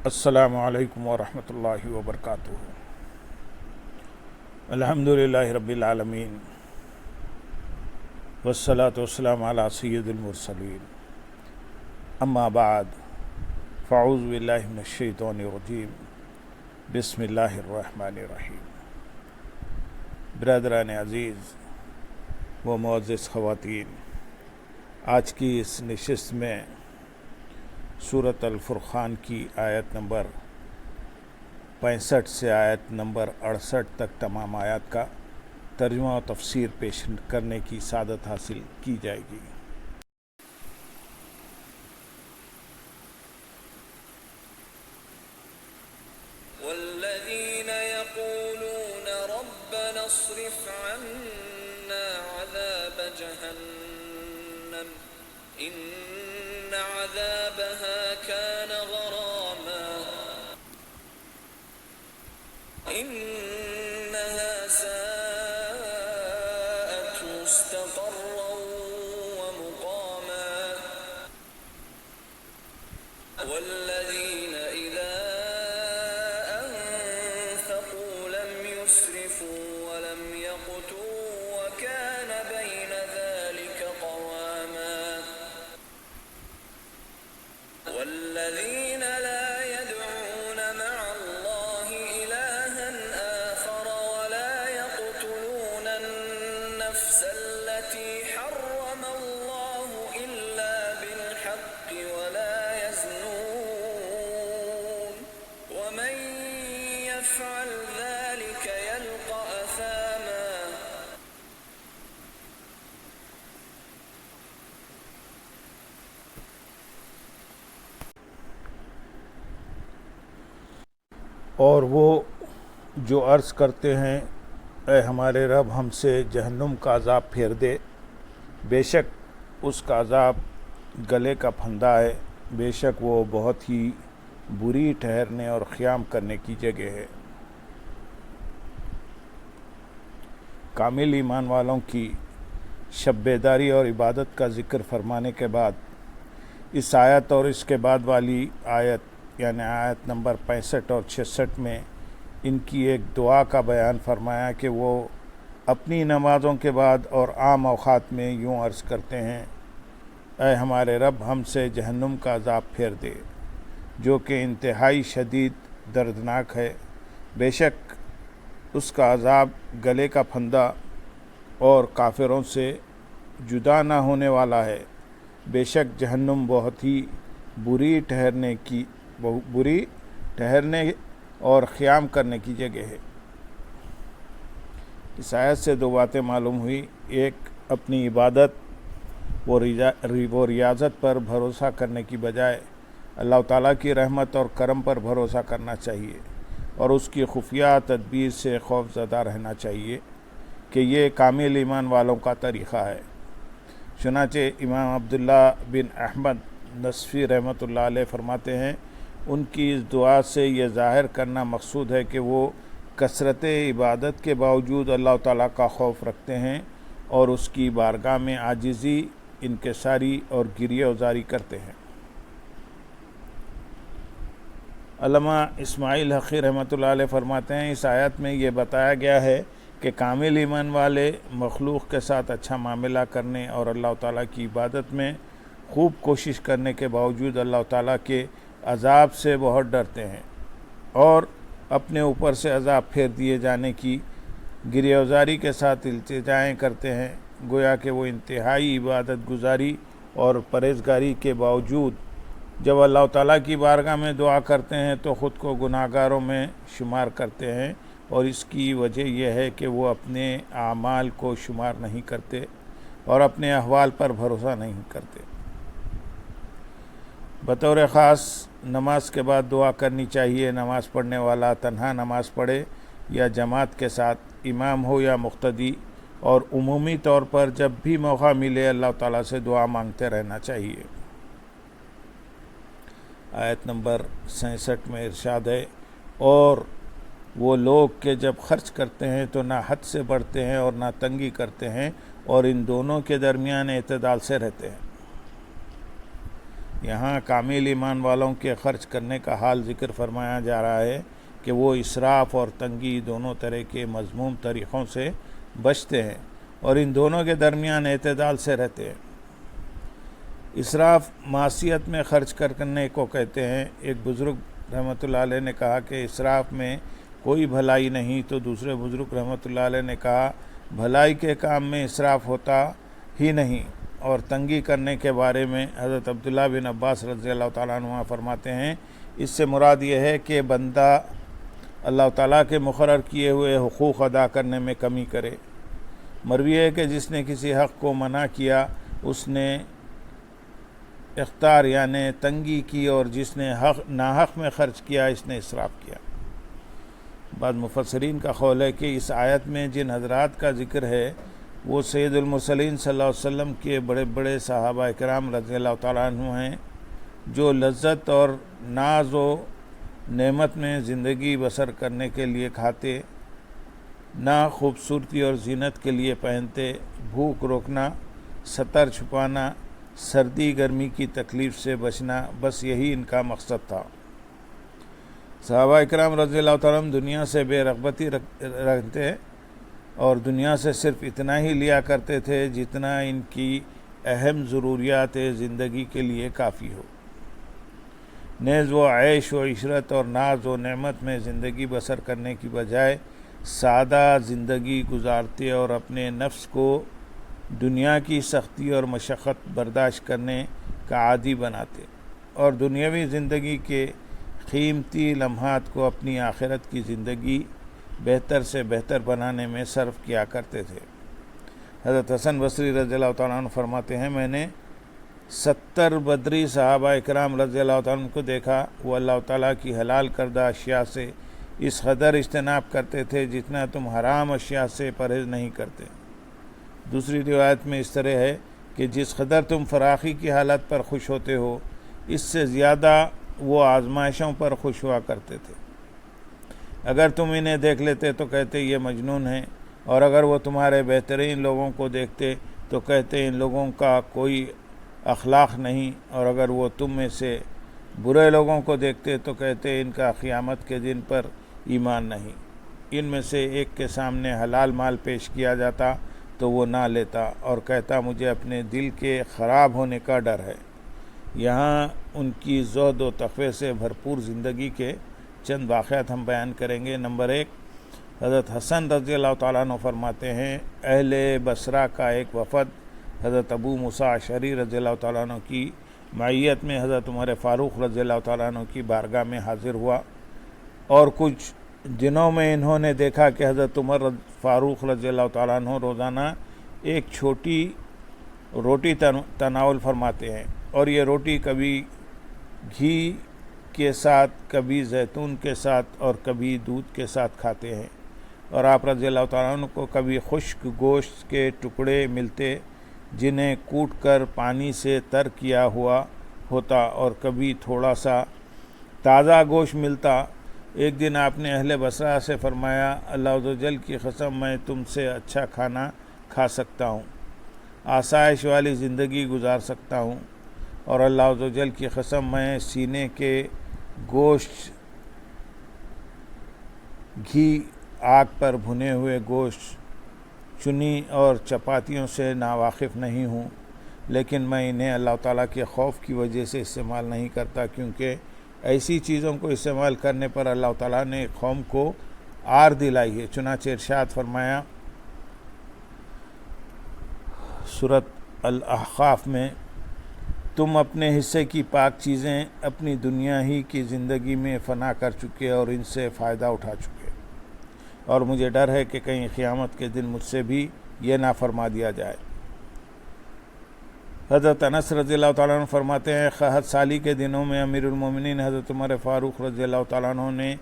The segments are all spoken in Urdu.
السلام علیکم ورحمۃ اللہ وبرکاتہ۔ الحمدللہ رب العالمین والصلاة والسلام علی سید المرسلین، اما بعد فاعوذ باللہ من الشیطان الرجیم، بسم اللہ الرحمن الرحیم۔ برادران عزیز و معزز خواتین، آج کی اس نشست میں سورۃ الفرقان کی آیت نمبر 65 سے آیت نمبر 68 تک تمام آیات کا ترجمہ و تفسیر پیش کرنے کی سعادت حاصل کی جائے گی۔ والذین یقولون ربنا اصرف عنا عذاب جہنم ان عذابها كان غراما انها ساءت مستقرا ومقاما والذین اذا انفقوا لم يسرفوا ولم يقتروا وكان بين ذلك قواما والذين لا يدعون مع الله إلها آخر ولا يقتلون النفس التي حرم الله إلا بالحق ولا يزنون ومن يفعل ذلك يلقى أثاما اور وہ جو عرض کرتے ہیں اے ہمارے رب ہم سے جہنم کا عذاب پھیر دے، بے شک اس کا عذاب گلے کا پھندا ہے، بے شک وہ بہت ہی بری ٹھہرنے اور قیام کرنے کی جگہ ہے۔ کامل ایمان والوں کی شب بیداری اور عبادت کا ذکر فرمانے کے بعد اس آیت اور اس کے بعد والی آیت یعنی آیت نمبر 65 اور 66 میں ان کی ایک دعا کا بیان فرمایا کہ وہ اپنی نمازوں کے بعد اور عام اوقات میں یوں عرض کرتے ہیں، اے ہمارے رب ہم سے جہنم کا عذاب پھیر دے جو کہ انتہائی شدید دردناک ہے، بے شک اس کا عذاب گلے کا پھندا اور کافروں سے جدا نہ ہونے والا ہے، بے شک جہنم بہت ہی بری ٹھہرنے اور قیام کرنے کی جگہ ہے۔ اس آیت سے دو باتیں معلوم ہوئی، ایک اپنی عبادت و ریاضت پر بھروسہ کرنے کی بجائے اللہ تعالیٰ کی رحمت اور کرم پر بھروسہ کرنا چاہیے اور اس کی خفیہ تدبیر سے خوف زدہ رہنا چاہیے کہ یہ کامل ایمان والوں کا طریقہ ہے۔ چنانچہ امام عبداللہ بن احمد نصفی رحمۃ اللہ علیہ فرماتے ہیں، ان کی اس دعا سے یہ ظاہر کرنا مقصود ہے کہ وہ کثرت عبادت کے باوجود اللہ تعالیٰ کا خوف رکھتے ہیں اور اس کی بارگاہ میں عاجزی، انکساری اور گریہ وزاری کرتے ہیں۔ علامہ اسماعیل حقی رحمۃ اللہ علیہ فرماتے ہیں، اس آیت میں یہ بتایا گیا ہے کہ کامل ایمان والے مخلوق کے ساتھ اچھا معاملہ کرنے اور اللہ تعالیٰ کی عبادت میں خوب کوشش کرنے کے باوجود اللہ تعالیٰ کے عذاب سے بہت ڈرتے ہیں اور اپنے اوپر سے عذاب پھیر دیے جانے کی گریہ وزاری کے ساتھ التجائیں کرتے ہیں، گویا کہ وہ انتہائی عبادت گزاری اور پرہیزگاری کے باوجود جب اللہ تعالیٰ کی بارگاہ میں دعا کرتے ہیں تو خود کو گناہ گاروں میں شمار کرتے ہیں، اور اس کی وجہ یہ ہے کہ وہ اپنے اعمال کو شمار نہیں کرتے اور اپنے احوال پر بھروسہ نہیں کرتے۔ بطور خاص نماز کے بعد دعا کرنی چاہیے۔ نماز پڑھنے والا تنہا نماز پڑھے یا جماعت کے ساتھ، امام ہو یا مقتدی، اور عمومی طور پر جب بھی موقع ملے اللہ تعالیٰ سے دعا مانگتے رہنا چاہیے۔ آیت نمبر 66 میں ارشاد ہے، اور وہ لوگ کہ جب خرچ کرتے ہیں تو نہ حد سے بڑھتے ہیں اور نہ تنگی کرتے ہیں اور ان دونوں کے درمیان اعتدال سے رہتے ہیں۔ یہاں کامل ایمان والوں کے خرچ کرنے کا حال ذکر فرمایا جا رہا ہے کہ وہ اسراف اور تنگی دونوں طرح کے مذموم طریقوں سے بچتے ہیں اور ان دونوں کے درمیان اعتدال سے رہتے ہیں۔ اسراف معصیت میں خرچ کرنے کو کہتے ہیں۔ ایک بزرگ رحمۃ اللہ علیہ نے کہا کہ اسراف میں کوئی بھلائی نہیں، تو دوسرے بزرگ رحمۃ اللہ علیہ نے کہا بھلائی کے کام میں اسراف ہوتا ہی نہیں۔ اور تنگی کرنے کے بارے میں حضرت عبداللہ بن عباس رضی اللہ تعالیٰ عنہ فرماتے ہیں اس سے مراد یہ ہے کہ بندہ اللہ تعالیٰ کے مقرر کیے ہوئے حقوق ادا کرنے میں کمی کرے۔ مروی ہے کہ جس نے کسی حق کو منع کیا اس نے اختار یعنی تنگی کی، اور جس نے ناحق میں خرچ کیا اس نے اسراف کیا۔ بعض مفسرین کا قول ہے کہ اس آیت میں جن حضرات کا ذکر ہے وہ سید المرسلین صلی اللہ علیہ وسلم کے بڑے بڑے صحابہ کرام رضی اللہ تعالیٰ عنہ ہیں، جو لذت اور ناز و نعمت میں زندگی بسر کرنے کے لیے کھاتے، نہ خوبصورتی اور زینت کے لیے پہنتے، بھوک روکنا، ستر چھپانا، سردی گرمی کی تکلیف سے بچنا، بس یہی ان کا مقصد تھا۔ صحابہ اکرام رضی اللہ تعالیٰ عنہ دنیا سے بے رغبتی رکھتے اور دنیا سے صرف اتنا ہی لیا کرتے تھے جتنا ان کی اہم ضروریات زندگی کے لیے کافی ہو۔ نیز وہ عیش و عشرت اور ناز و نعمت میں زندگی بسر کرنے کی بجائے سادہ زندگی گزارتے اور اپنے نفس کو دنیا کی سختی اور مشقت برداشت کرنے کا عادی بناتے اور دنیاوی زندگی کے قیمتی لمحات کو اپنی آخرت کی زندگی بہتر سے بہتر بنانے میں صرف کیا کرتے تھے۔ حضرت حسن بصری رضی اللہ تعالیٰ عنہ فرماتے ہیں میں نے 70 بدری صحابہ اکرام رضی اللہ تعالیٰ عنہ کو دیکھا، وہ اللہ تعالیٰ کی حلال کردہ اشیاء سے اس قدر اجتناب کرتے تھے جتنا تم حرام اشیاء سے پرہیز نہیں کرتے۔ دوسری روایت میں اس طرح ہے کہ جس قدر تم فراخی کی حالت پر خوش ہوتے ہو اس سے زیادہ وہ آزمائشوں پر خوش ہوا کرتے تھے۔ اگر تم انہیں دیکھ لیتے تو کہتے یہ مجنون ہیں، اور اگر وہ تمہارے بہترین لوگوں کو دیکھتے تو کہتے ان لوگوں کا کوئی اخلاق نہیں، اور اگر وہ تم میں سے برے لوگوں کو دیکھتے تو کہتے ان کا قیامت کے دن پر ایمان نہیں۔ ان میں سے ایک کے سامنے حلال مال پیش کیا جاتا تو وہ نہ لیتا اور کہتا مجھے اپنے دل کے خراب ہونے کا ڈر ہے۔ یہاں ان کی زہد و تقوی سے بھرپور زندگی کے چند واقعات ہم بیان کریں گے۔ نمبر 1، حضرت حسن رضی اللہ تعالیٰ عنہ فرماتے ہیں اہل بصرہ کا ایک وفد حضرت ابو موسیٰ اشعری رضی اللہ تعالیٰ عنہ کی معیت میں حضرت عمر فاروق رضی اللہ تعالیٰ عنہ کی بارگاہ میں حاضر ہوا، اور کچھ دنوں میں انہوں نے دیکھا کہ حضرت عمر فاروق رضی اللہ تعالیٰ عنہ روزانہ ایک چھوٹی روٹی تناول فرماتے ہیں، اور یہ روٹی کبھی گھی کے ساتھ، کبھی زیتون کے ساتھ اور کبھی دودھ کے ساتھ کھاتے ہیں، اور آپ رضی اللہ تعالیٰ عنہ کو کبھی خشک گوشت کے ٹکڑے ملتے جنہیں کوٹ کر پانی سے تر کیا ہوا ہوتا، اور کبھی تھوڑا سا تازہ گوشت ملتا۔ ایک دن آپ نے اہل بصرہ سے فرمایا اللہ عز و جل کی قسم میں تم سے اچھا کھانا کھا سکتا ہوں، آسائش والی زندگی گزار سکتا ہوں، اور اللہ عز و جل کی قسم میں سینے کے گوشت، گھی، آگ پر بھنے ہوئے گوشت، چنی اور چپاتیوں سے ناواقف نہیں ہوں، لیکن میں انہیں اللہ تعالیٰ کے خوف کی وجہ سے استعمال نہیں کرتا، کیونکہ ایسی چیزوں کو استعمال کرنے پر اللہ تعالیٰ نے قوم کو آر دلائی ہے۔ چنانچہ ارشاد فرمایا سورۃ الاحقاف میں تم اپنے حصے کی پاک چیزیں اپنی دنیا ہی کی زندگی میں فنا کر چکے اور ان سے فائدہ اٹھا چکے، اور مجھے ڈر ہے کہ کہیں قیامت کے دن مجھ سے بھی یہ نہ فرما دیا جائے۔ حضرت انس رضی اللہ تعالیٰ عنہ فرماتے ہیں قحط سالی کے دنوں میں امیر المومنین حضرت عمر فاروق رضی اللہ تعالیٰ عنہ نے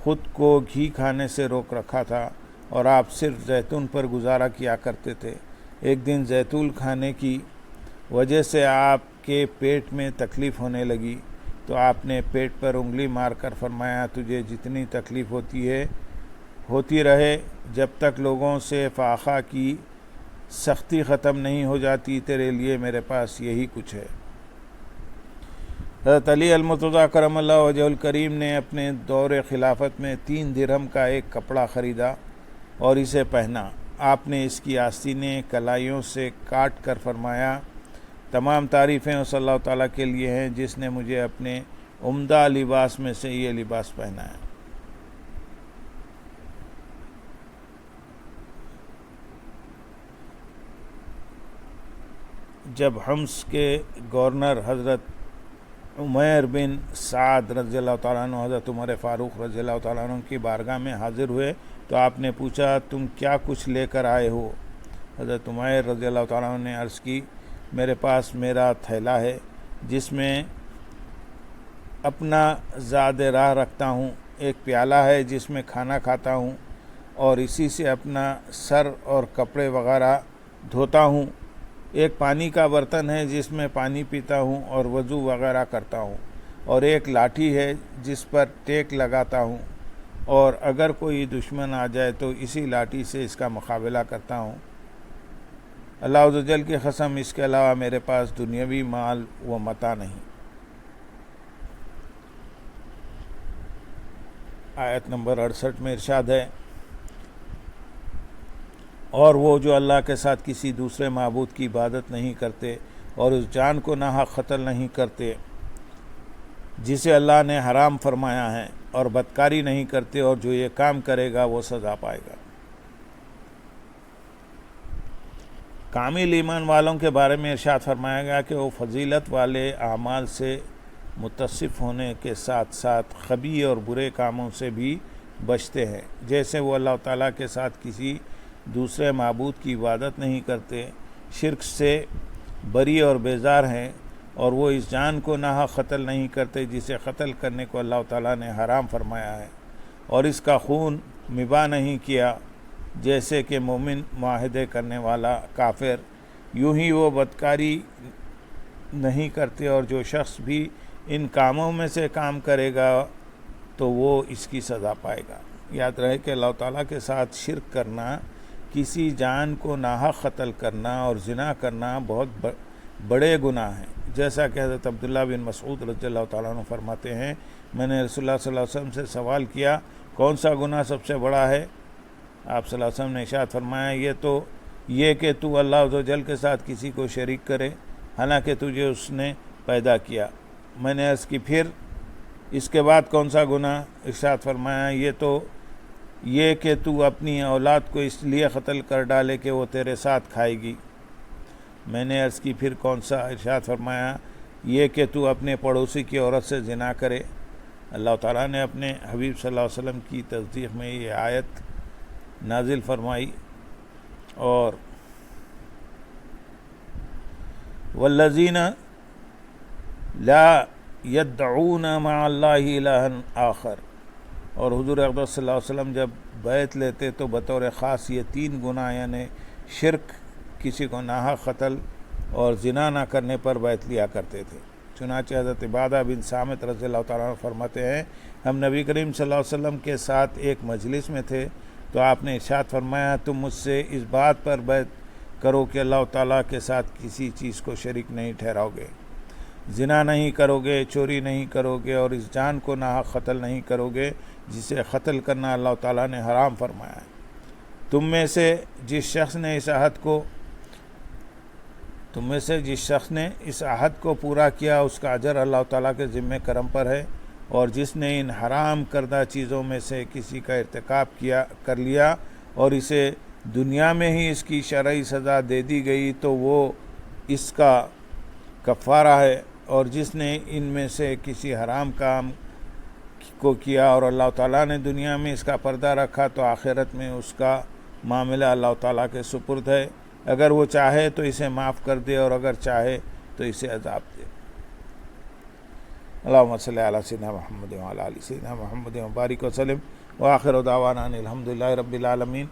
خود کو گھی کھانے سے روک رکھا تھا اور آپ صرف زیتون پر گزارا کیا کرتے تھے۔ ایک دن زیتون کھانے کی وجہ سے آپ کے پیٹ میں تکلیف ہونے لگی تو آپ نے پیٹ پر انگلی مار کر فرمایا تجھے جتنی تکلیف ہوتی رہے جب تک لوگوں سے فاقہ کی سختی ختم نہیں ہو جاتی، تیرے لیے میرے پاس یہی کچھ ہے۔ حضرت علی المرتضیٰ کرم اللہ وجہ الکریم نے اپنے دور خلافت میں 3 درہم کا ایک کپڑا خریدا اور اسے پہنا۔ آپ نے اس کی آستینیں کلائیوں سے کاٹ کر فرمایا، تمام تعریفیں اس اللہ تعالیٰ کے لیے ہیں جس نے مجھے اپنے عمدہ لباس میں سے یہ لباس پہنایا۔ جب حمص کے گورنر حضرت عمیر بن سعد رضی اللہ تعالیٰ عنہ حضرت عمر فاروق رضی اللہ تعالیٰ عنہ کی بارگاہ میں حاضر ہوئے تو آپ نے پوچھا، تم کیا کچھ لے کر آئے ہو؟ حضرت عمیر رضی اللہ تعالیٰ عنہ نے عرض کی، میرے پاس میرا تھیلا ہے جس میں اپنا زاد راہ رکھتا ہوں، ایک پیالہ ہے جس میں کھانا کھاتا ہوں اور اسی سے اپنا سر اور کپڑے وغیرہ دھوتا ہوں، ایک پانی کا برتن ہے جس میں پانی پیتا ہوں اور وضو وغیرہ کرتا ہوں، اور ایک لاٹھی ہے جس پر ٹیک لگاتا ہوں، اور اگر کوئی دشمن آ جائے تو اسی لاٹھی سے اس کا مقابلہ کرتا ہوں۔ اللہ عز و جل کی قسم، اس کے علاوہ میرے پاس دنیاوی مال و متاع نہیں۔ آیت نمبر 68 میں ارشاد ہے، اور وہ جو اللہ کے ساتھ کسی دوسرے معبود کی عبادت نہیں کرتے اور اس جان کو ناحق قتل نہیں کرتے جسے اللہ نے حرام فرمایا ہے، اور بدکاری نہیں کرتے، اور جو یہ کام کرے گا وہ سزا پائے گا۔ کامل ایمان والوں کے بارے میں ارشاد فرمایا گیا کہ وہ فضیلت والے اعمال سے متصف ہونے کے ساتھ ساتھ خبیث اور برے کاموں سے بھی بچتے ہیں، جیسے وہ اللہ تعالیٰ کے ساتھ کسی دوسرے معبود کی عبادت نہیں کرتے، شرک سے بری اور بیزار ہیں، اور وہ اس جان کو ناحق قتل نہیں کرتے جسے قتل کرنے کو اللہ تعالیٰ نے حرام فرمایا ہے، اور اس کا خون مباح نہیں کیا جیسے کہ مومن معاہدے کرنے والا کافر، یوں ہی وہ بدکاری نہیں کرتے، اور جو شخص بھی ان کاموں میں سے کام کرے گا تو وہ اس کی سزا پائے گا۔ یاد رہے کہ اللہ تعالیٰ کے ساتھ شرک کرنا، کسی جان کو ناحق قتل کرنا اور زنا کرنا بہت بڑے گناہ ہیں، جیسا کہ حضرت عبداللہ بن مسعود رضی اللہ تعالیٰ عنہ فرماتے ہیں، میں نے رسول اللہ صلی اللہ علیہ وسلم سے سوال کیا، کون سا گناہ سب سے بڑا ہے؟ آپ صلی اللہ علیہ وسلم نے ارشاد فرمایا، یہ کہ تو اللہ عز و جل کے ساتھ کسی کو شریک کرے حالانکہ تجھے اس نے پیدا کیا۔ میں نے عرض کی، پھر اس کے بعد کون سا گناہ؟ ارشاد فرمایا، یہ کہ تو اپنی اولاد کو اس لیے قتل کر ڈالے کہ وہ تیرے ساتھ کھائے گی۔ میں نے عرض کی، پھر کون سا؟ ارشاد فرمایا، یہ کہ تو اپنے پڑوسی کی عورت سے زنا کرے۔ اللہ تعالیٰ نے اپنے حبیب صلی اللہ علیہ وسلم کی تصدیق میں یہ آیت نازل فرمائی، اور والذین لا یدعون مع اللہ الہا آخر، اور حضور اقدس صلی اللہ علیہ وسلم جب بیعت لیتے تو بطور خاص یہ 3 گناہ یعنی شرک، کسی کو ناحق قتل اور زنا نہ کرنے پر بیعت لیا کرتے تھے۔ چنانچہ حضرت عبادہ بن صامت رضی اللہ تعالیٰ عنہ فرماتے ہیں، ہم نبی کریم صلی اللہ علیہ وسلم کے ساتھ ایک مجلس میں تھے تو آپ نے ارشاد فرمایا، تم مجھ سے اس بات پر بیعت کرو کہ اللہ تعالیٰ کے ساتھ کسی چیز کو شریک نہیں ٹھہراؤ گے، زنا نہیں کرو گے، چوری نہیں کرو گے، اور اس جان کو ناحق قتل نہیں کرو گے جسے قتل کرنا اللہ تعالیٰ نے حرام فرمایا ہے۔ تم میں سے جس شخص نے اس عہد کو پورا کیا اس کا اجر اللہ تعالیٰ کے ذمہ کرم پر ہے، اور جس نے ان حرام کردہ چیزوں میں سے کسی کا ارتکاب کر لیا اور اسے دنیا میں ہی اس کی شرعی سزا دے دی گئی تو وہ اس کا کفارہ ہے، اور جس نے ان میں سے کسی حرام کام کو کیا اور اللہ تعالیٰ نے دنیا میں اس کا پردہ رکھا تو آخرت میں اس کا معاملہ اللہ تعالیٰ کے سپرد ہے، اگر وہ چاہے تو اسے معاف کر دے اور اگر چاہے تو اسے عذاب دے۔ اللہم صلی علی سیدنا محمد وعلی آل سیدنا محمد وبارک وسلم، وآخر دعوانا ان الحمد للہ رب العالمین۔